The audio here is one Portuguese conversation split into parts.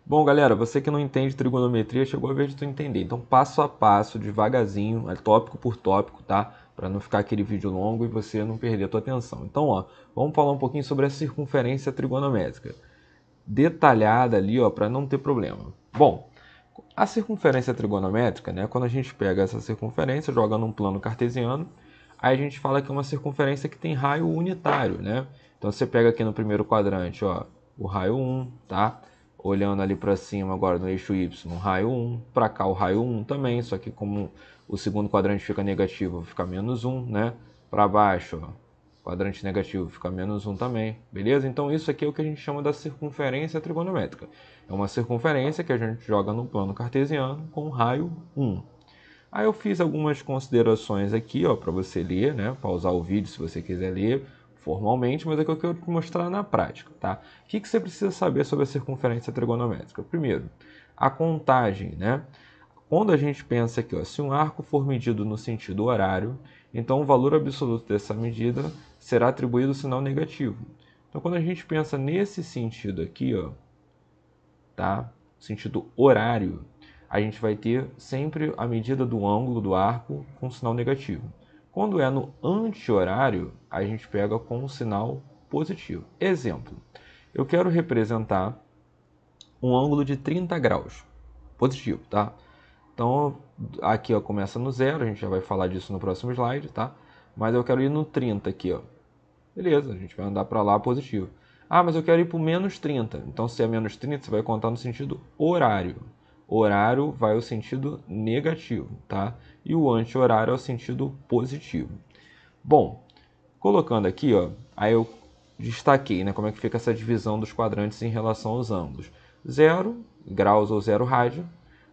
Bom, galera, você que não entende trigonometria, chegou a vez de tu entender. Então, passo a passo, devagarzinho, tópico por tópico, tá? Para não ficar aquele vídeo longo e você não perder a tua atenção. Então, ó, vamos falar um pouquinho sobre a circunferência trigonométrica. Detalhada ali, ó, para não ter problema. Bom, a circunferência trigonométrica, né? Quando a gente pega essa circunferência, joga num plano cartesiano, aí a gente fala que é uma circunferência que tem raio unitário, né? Então, você pega aqui no primeiro quadrante, ó, o raio 1, tá? Olhando ali para cima agora no eixo Y, raio 1. Para cá o raio 1 também, só que como o segundo quadrante fica negativo, fica menos 1, né? Para baixo, ó, quadrante negativo fica menos 1 também, beleza? Então isso aqui é o que a gente chama da circunferência trigonométrica. É uma circunferência que a gente joga no plano cartesiano com raio 1. Aí eu fiz algumas considerações aqui, ó, para você ler, né? Pausar o vídeo se você quiser ler formalmente, mas é que eu quero te mostrar na prática, tá? O que você precisa saber sobre a circunferência trigonométrica? Primeiro, a contagem, né? Quando a gente pensa aqui, ó, se um arco for medido no sentido horário, então o valor absoluto dessa medida será atribuído o sinal negativo. Então, quando a gente pensa nesse sentido aqui, ó, tá? Sentido horário, a gente vai ter sempre a medida do ângulo do arco com sinal negativo. Quando é no anti-horário, a gente pega com um sinal positivo. Exemplo, eu quero representar um ângulo de 30 graus, positivo, tá? Então, aqui ó, começa no zero, a gente já vai falar disso no próximo slide, tá? Mas eu quero ir no 30 aqui, ó. Beleza, a gente vai andar para lá positivo. Ah, mas eu quero ir para o menos 30. Então, se é menos 30, você vai contar no sentido horário. Horário vai ao sentido negativo, tá? E o anti-horário é o sentido positivo. Bom, colocando aqui, ó, aí eu destaquei, né, como é que fica essa divisão dos quadrantes em relação aos ângulos. 0 graus ou 0 rádio,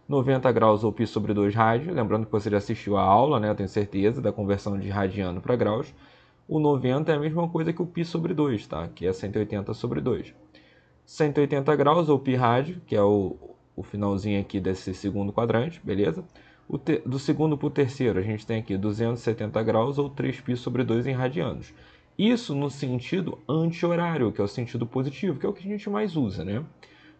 90 graus ou π sobre 2 rádio, lembrando que você já assistiu a aula, né, eu tenho certeza, da conversão de radiano para graus. O 90 é a mesma coisa que o π sobre 2, tá? Que é 180 sobre 2. 180 graus ou π rádio, que é o finalzinho aqui desse segundo quadrante, beleza? Do segundo para o terceiro, a gente tem aqui 270 graus ou 3π sobre 2 em radianos. Isso no sentido anti-horário, que é o sentido positivo, que é o que a gente mais usa, né?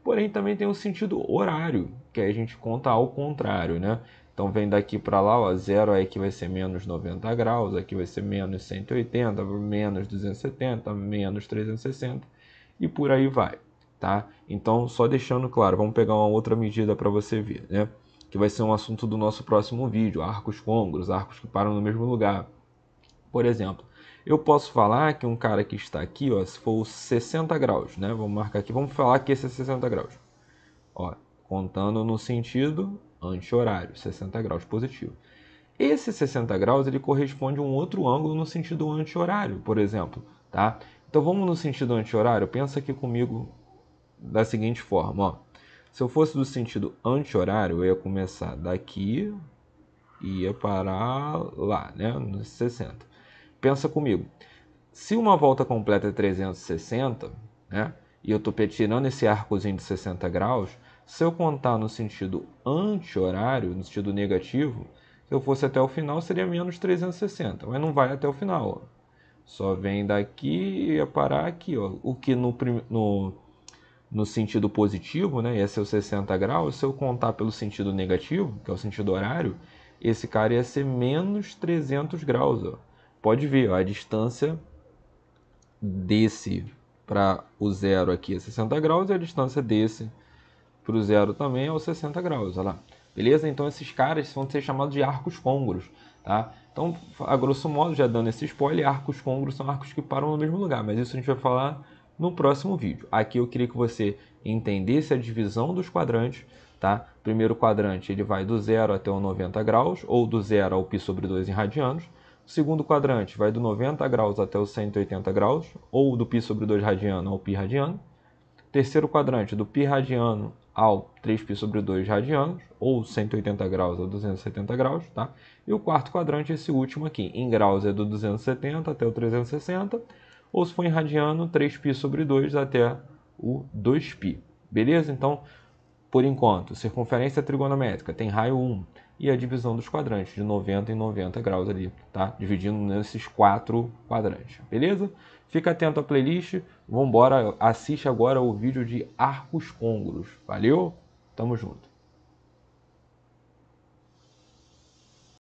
Porém, também tem o sentido horário, que aí a gente conta ao contrário, né? Então, vem daqui para lá, ó, 0 aí que vai ser menos 90 graus, aqui vai ser menos 180, menos 270, menos 360 e por aí vai, tá? Então, só deixando claro, vamos pegar uma outra medida para você ver, né? Que vai ser um assunto do nosso próximo vídeo, arcos côncavos, arcos que param no mesmo lugar. Por exemplo, eu posso falar que um cara que está aqui, ó, se for 60 graus, né? Vamos marcar aqui, vamos falar que esse é 60 graus. Ó, contando no sentido anti-horário, 60 graus positivo. Esse 60 graus ele corresponde a um outro ângulo no sentido anti-horário, por exemplo, tá? Então vamos no sentido anti-horário, pensa aqui comigo da seguinte forma, ó. Se eu fosse do sentido anti-horário, eu ia começar daqui e ia parar lá, né, no 60. Pensa comigo, se uma volta completa é 360, né, e eu estou tirando esse arcozinho de 60 graus, se eu contar no sentido anti-horário, no sentido negativo, se eu fosse até o final seria menos 360, mas não vai até o final. Ó. Só vem daqui e ia parar aqui. Ó. O que no sentido positivo, né, ia ser os 60 graus, se eu contar pelo sentido negativo, que é o sentido horário, esse cara ia ser menos 300 graus. Ó. Pode ver, ó, a distância desse para o zero aqui é 60 graus e a distância desse para o zero também é os 60 graus, olha lá. Beleza? Então esses caras vão ser chamados de arcos côncavos, tá? Então, a grosso modo, já dando esse spoiler, arcos côncavos são arcos que param no mesmo lugar, mas isso a gente vai falar no próximo vídeo. Aqui eu queria que você entendesse a divisão dos quadrantes, tá? Primeiro quadrante ele vai do 0 até o 90 graus, ou do 0 ao π sobre 2 em radianos. O segundo quadrante vai do 90 graus até os 180 graus, ou do π sobre 2 radiano ao π radiano. Terceiro quadrante, do π radiano ao 3π sobre 2 radianos, ou 180 graus a 270 graus, tá? E o quarto quadrante, esse último aqui, em graus é do 270 até o 360, ou se for em radiano, 3π sobre 2 até o 2π. Beleza? Então, por enquanto, circunferência trigonométrica tem raio 1 e a divisão dos quadrantes de 90 em 90 graus ali, tá? Dividindo nesses 4 quadrantes, beleza? Fica atento à playlist, vambora, assiste agora o vídeo de arcos côngruos, valeu? Tamo junto!